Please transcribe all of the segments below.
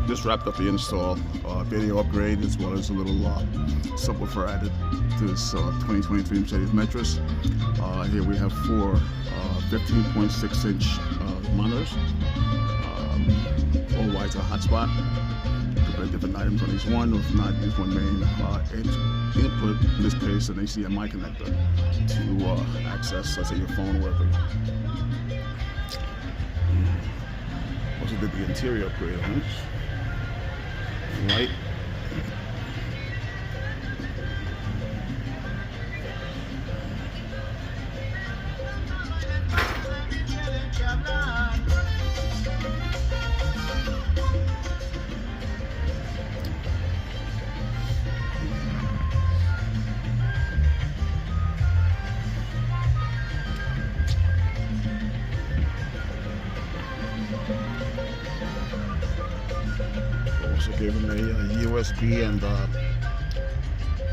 Just wrapped up the install, video upgrade, as well as a little subwoofer added to this 2023 Mercedes Metris. Here we have four 15.6-inch monitors, all white to hotspot. Could put different items on each one, or if not, use one main input, in this case an HDMI connector, to access, let's say, your phone working. Also did the interior upgrade on it. White. Also gave him a USB and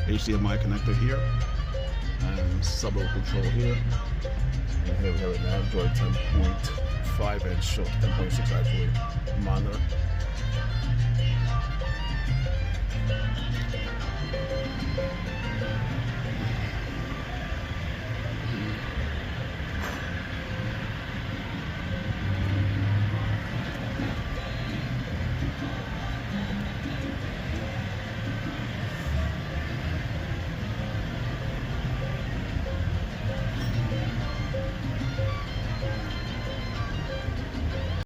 HDMI connector here, and sub-level control here. And here we have an Android 10.5 inch, or 10.6 actually, monitor.